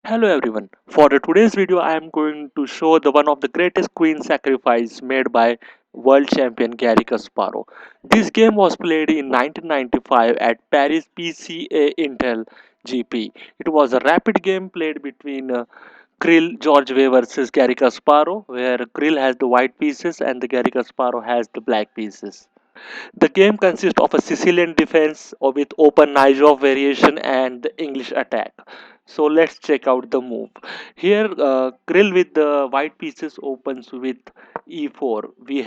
Hello everyone. For the today's video, I am going to show the one of the greatest queen sacrifice made by world champion Garry Kasparov. This game was played in 1995 at Paris PCA-Intel GP. It was a rapid game played between Kiril Georgiev versus Garry Kasparov, where Kiril has the white pieces and the Garry Kasparov has the black pieces. The game consists of a Sicilian defense or with open Najdorf variation and the English attack. So let's check out the move. Here, Krill with the white pieces opens with e4. We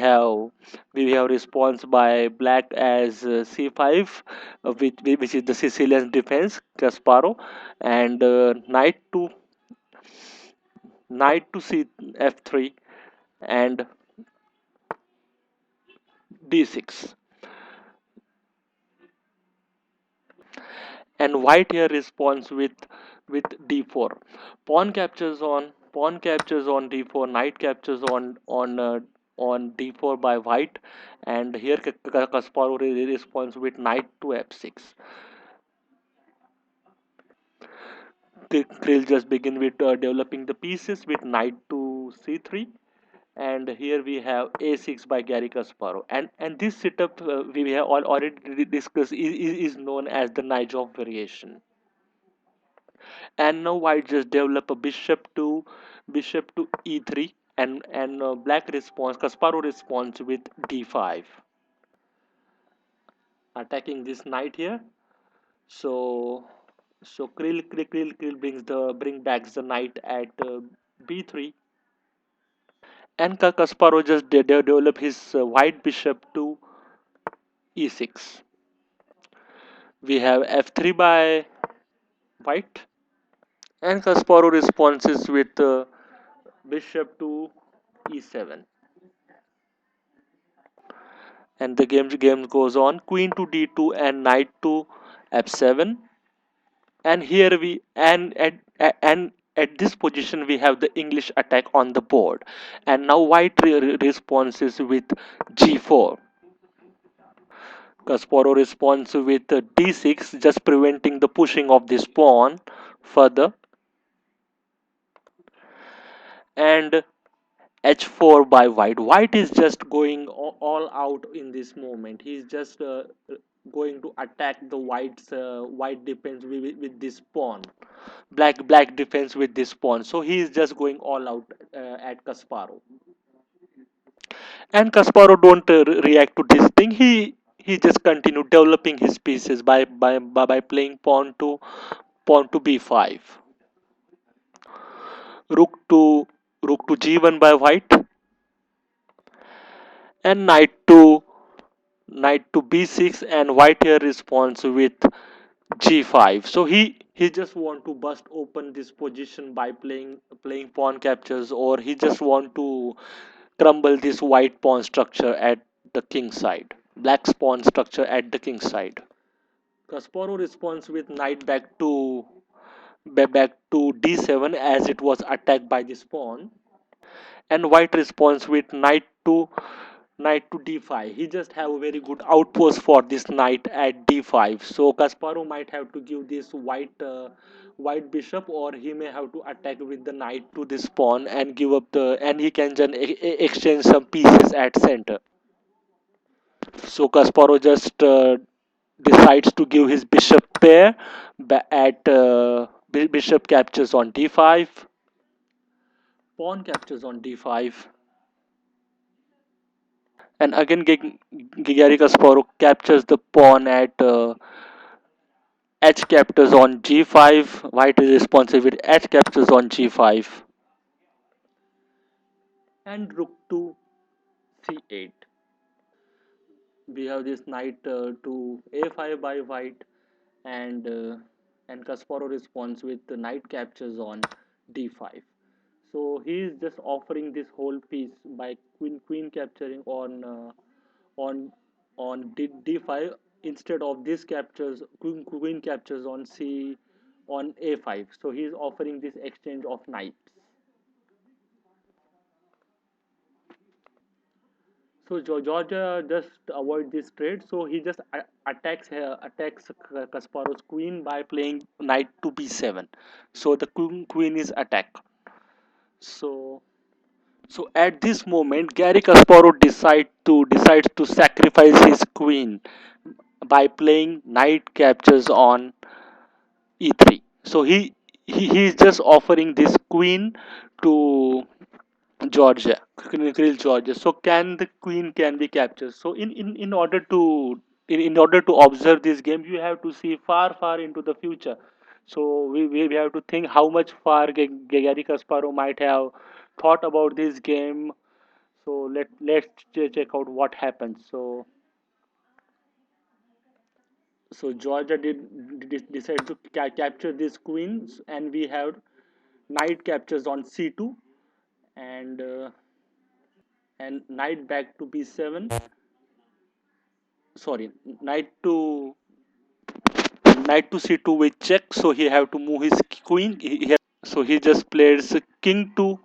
have response by black as c5, which is the Sicilian defense Kasparov, and knight to c f3 and d6. And white here responds with d4. Pawn captures on d4. Knight captures on d4 by white, and here Kasparov responds with knight to f6. Krill just begin with developing the pieces with knight to c3, and here we have a6 by Garry Kasparov, and this setup we have already discussed is known as the Najdorf variation. And now white just develop a bishop to e3, and black response Kasparov responds with d5, attacking this knight here. So so Krill bring back the knight at b3, and Kasparov just develop his white bishop to e6. We have f3 by white, and Kasparov responds with bishop to e7, and the game goes on queen to d2 and knight to f7. And here we and at this position we have the English attack on the board, and now white responds with g4. Kasparov responds with d6, just preventing the pushing of this pawn further, and h4 by white. White is just going all out in this moment. He's just going to attack the white defense with this pawn. Black defense with this pawn. So he is just going all out at Kasparov. And Kasparov don't react to this thing. He just continue developing his pieces by playing pawn to b5, rook to rook to g1 by white, and knight to b6, and white here responds with g5. So he just want to bust open this position by playing pawn captures, or he just want to crumble this white pawn structure at the king side, black's pawn structure at the king side. Kasparov responds with knight back to d7, as it was attacked by this pawn, and white responds with knight to d5. He just have a very good outpost for this knight at d5. So Kasparov might have to give this white bishop, or he may have to attack with the knight to this pawn and give up the, and he can then exchange some pieces at center. So Kasparov just decides to give his bishop pair at bishop captures on d5, pawn captures on d5, and again Garry Kasparov captures the pawn at h captures on g5. White is responsive with h captures on g5, and rook to c8. We have this knight to a5 by white, and Kasparov responds with the knight captures on d5. So he is just offering this whole piece by queen capturing on d5, instead of this captures queen captures on a5. So he is offering this exchange of knights. So Georgia just avoid this trade. So he just attacks Kasparov's queen by playing knight to b7. So the queen is attacked. So so at this moment, Garry Kasparov decides to sacrifice his queen by playing knight captures on e3. So he is just offering this queen to Georgia, Kiril Georgia. So can the queen can be captured? So in order to in order to observe this game, you have to see far into the future. So we have to think how much far Garry Kasparov might have thought about this game. So let's check out what happens. So Georgia did decide to capture these queens, and we have knight captures on c2, and knight back to b7. Sorry, knight to knight to c2 with check. So he have to move his queen. So he just plays king to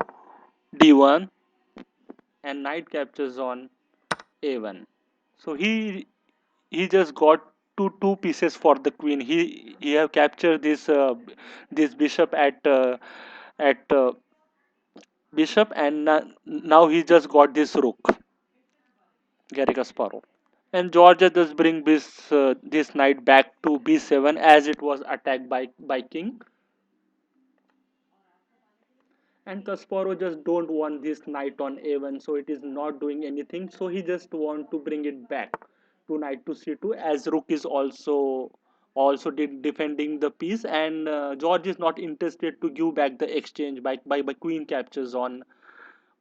d1 and knight captures on a1. So he just got two pieces for the queen. He have captured this bishop at bishop, and now he just got this rook, Garry Kasparov. And Georgia just bring this knight back to b7 as it was attacked by king. And Kasparov just don't want this knight on a1, so it is not doing anything. So he just want to bring it back to knight to c2, as rook is also defending the piece, and George is not interested to give back the exchange by queen captures on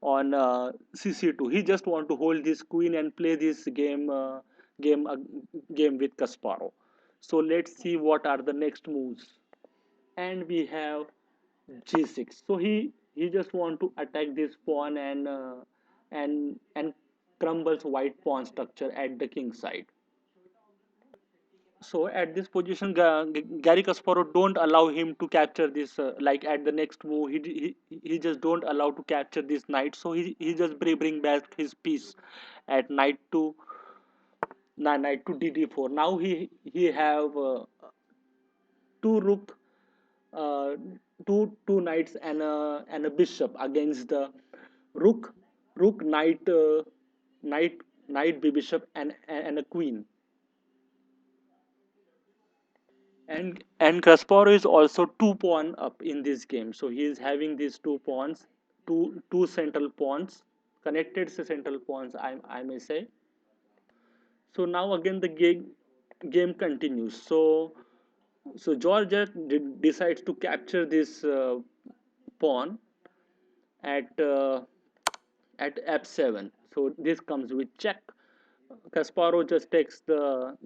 cc2. He just want to hold this queen and play this game uh, game with Kasparov. So let's see what are the next moves. And we have g6. So he just want to attack this pawn and crumbles white pawn structure at the king side. So at this position, Garry Kasparov don't allow him to capture this. Like at the next move, he just don't allow to capture this knight. So he just bring back his piece at knight to dd4. Now he have two rook, uh, two knights and a bishop against the rook, knight, knight b bishop and a queen. And Kasparov is also two pawn up in this game. So he is having these two pawns, two central pawns, connected central pawns, I may say. So now again the game continues. So Georgia decides to capture this pawn at at f7. So this comes with check. Kasparov just takes the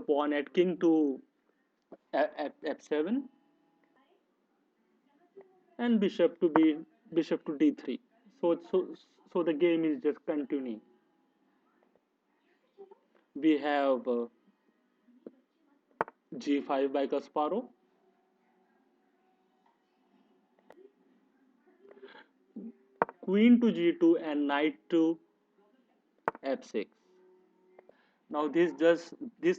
pawn at king to f7 and bishop to d3. So the game is just continuing. We have g5 by Kasparov, queen to g2 and knight to f6. Now this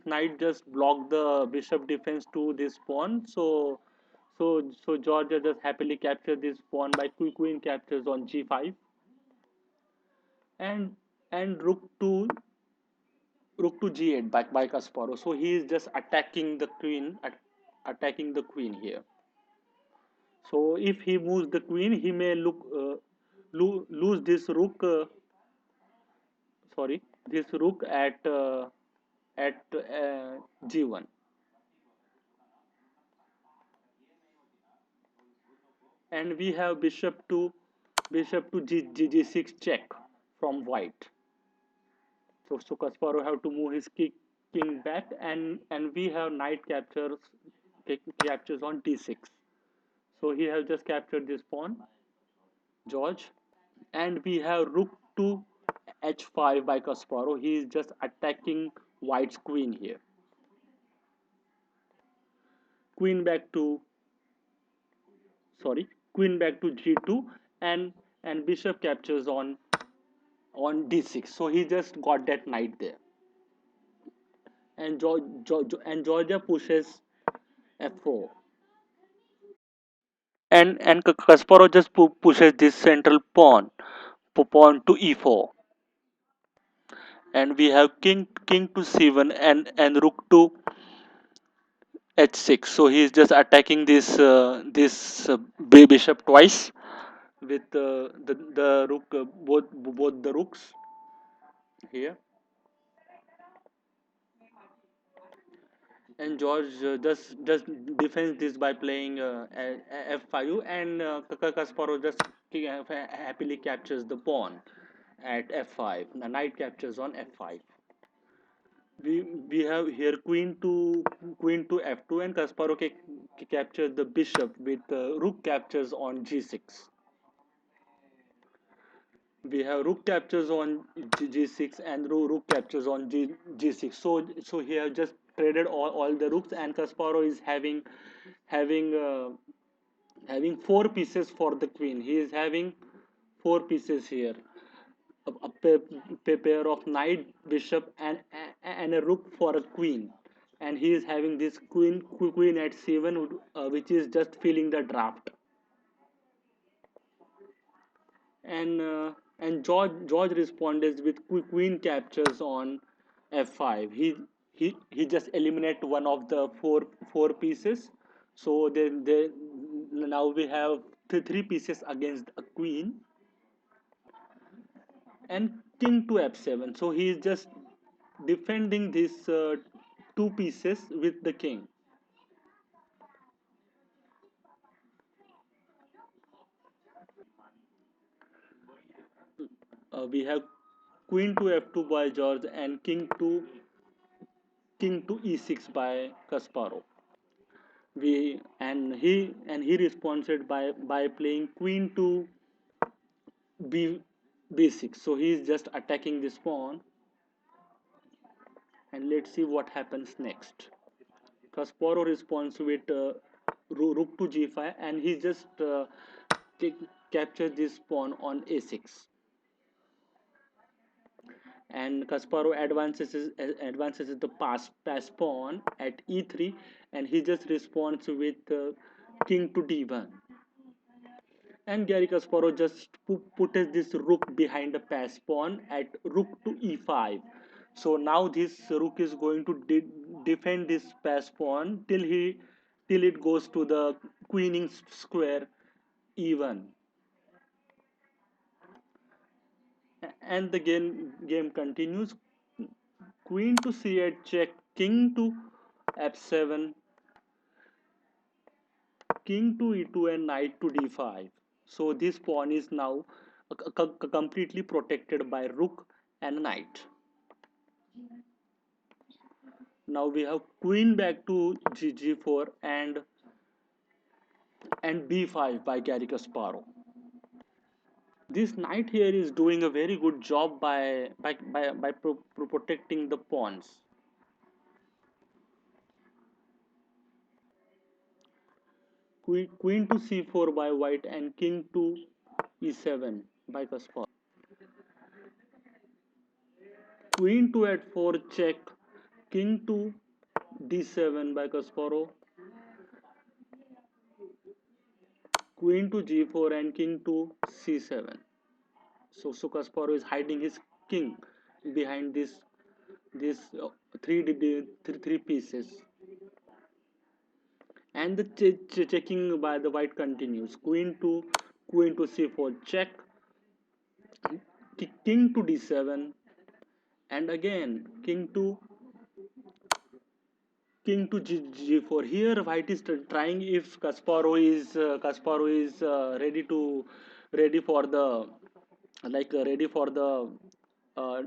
knight just blocked the bishop defense to this pawn. So Georgia just happily captured this pawn by queen captures on g5, and rook to g8 by Kasparov. So he is just attacking the queen, attacking the queen here. So if he moves the queen, he may lose this rook. Sorry, this rook at g1, and we have bishop to g6 check from white. So Kasparov have to move his king back, and we have knight captures on d6. So he has just captured this pawn, George, and we have rook to h5 by Kasparov. He is just attacking white's queen here. Queen back to queen back to g2, and bishop captures on on d6. So he just got that knight there, and Georgia pushes f4, and Kasparov just pushes this central pawn to e4, and we have king to c1 and rook to h6. So he is just attacking this bishop twice with the rook, both the rooks here. And George just defends this by playing f5, and Kasparov just happily captures the pawn at f5. The knight captures on f5. We have here queen to f2, and Kasparov captures the bishop with rook captures on g6. We have rook captures on g6 and rook captures on g6. So he have just traded all the rooks, and Kasparov is having uh, having four pieces for the queen. He is having four pieces here. A pair of knight, bishop, and a rook for a queen. And he is having this queen at c1, which is just filling the draft. And George responded with queen captures on f5. He just eliminate one of the four pieces. So then they now we have three pieces against a queen, and king to f7. So he is just defending these two pieces with the king. We have queen to f2 by George, and king to e6 by Kasparov. We and he responded by playing queen to b b6. So he is just attacking this pawn, and let's see what happens next. Kasparov responds with rook to g5, and he just captures this pawn on a6. And Kasparov advances the pass pawn at e3, and he just responds with king to d1. And Garry Kasparov just put this rook behind the pass pawn at rook to e5. So now this rook is going to defend this pass pawn till it goes to the queening square e1, and the game continues. Queen to c8 check, king to f7, king to e2, and knight to d5. So this pawn is now completely protected by rook and knight. Now we have queen back to g4 and b5 by Garry Kasparov. This knight here is doing a very good job by protecting the pawns. Queen to c4 by white, and king to e7 by Kasparov. Queen to h4 check, king to d7 by Kasparov. Queen to g4 and king to c7. So Kasparov is hiding his king behind this three pieces, and the checking by the white continues. Queen to c4 check, king to d7, and again king to g4. Here white is trying if Kasparov is ready for the ready for the uh,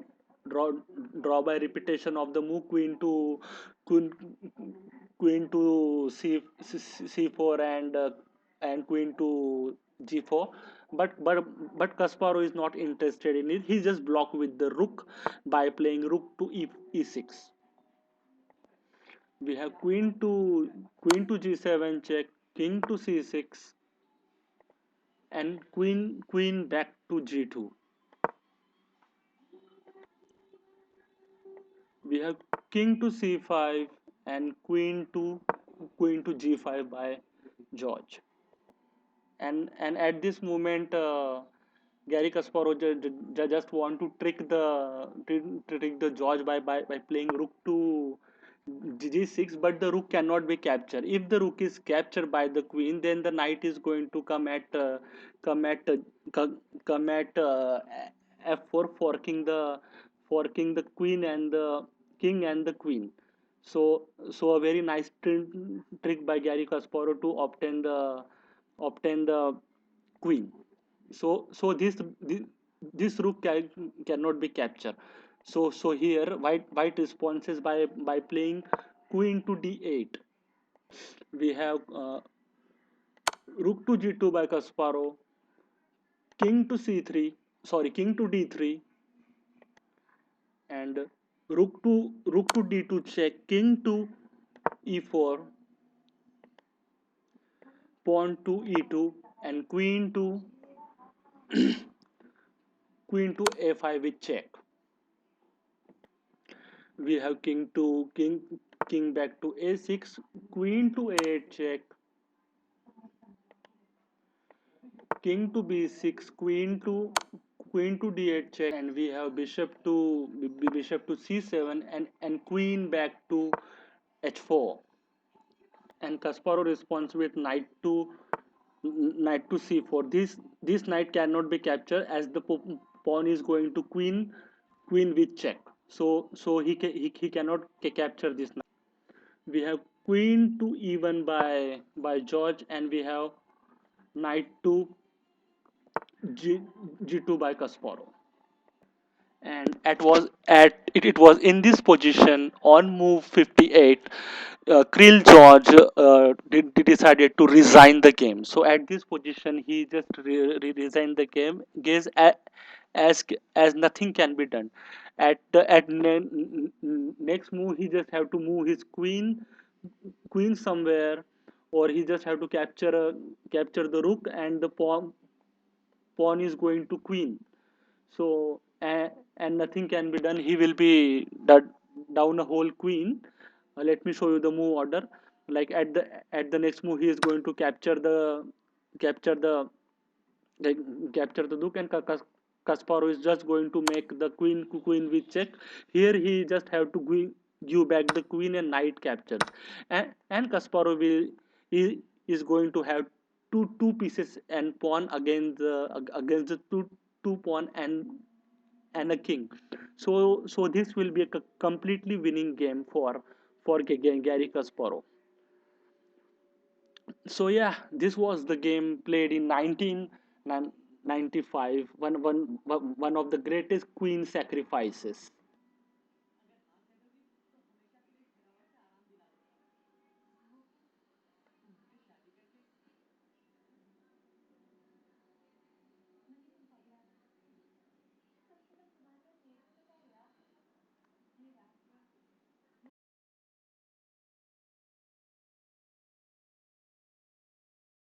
draw draw by repetition of the move, queen queen to c4, and queen to g4. But Kasparov is not interested in it. He just blocked with the rook by playing rook to e6. We have queen to g7 check, king to c6, and queen back to g2. We have king to c5 and queen to g5 by George. And at this moment, Garry Kasparov just want to trick the George by playing rook to g6, but the rook cannot be captured. If the rook is captured by the queen, then the knight is going to come at co- come at f4, forking the queen and the king and the queen. So a very nice trick by Garry Kasparov to obtain the queen. So this rook cannot be captured. So here white responses by playing queen to d8. We have rook to g2 by Kasparov, king to c3, sorry, king to d3, and rook to d2 check, king to e4, pawn to e2, and queen to a5 with check. We have king back to a6, queen to a8 check, king to b6, queen to d8 check, and we have bishop to c7 and queen back to h4. And Kasparov responds with knight to c4. This knight cannot be captured as the pawn is going to queen with check. So he cannot capture this knight. We have queen to e1 by George, and we have knight to g2 by Kasparov. And it was in this position on move 58, Kiril George decided to resign the game. So at this position he just resigned the game, guess as as nothing can be done. At next move he just have to move his queen somewhere, or he just have to capture the rook, and the pawn is going to queen. So and nothing can be done. He will be down a whole queen. Let me show you the move order. Like at the next move, he is going to capture the like, capture the rook, and Kasparov is just going to make the queen with check. Here he just have to give back the queen and knight captured, and Kasparov is going to have two pieces and pawn against the two pawn and a king. So this will be a completely winning game for Garry Kasparov. So yeah, this was the game played in 1995, one of the greatest queen sacrifices.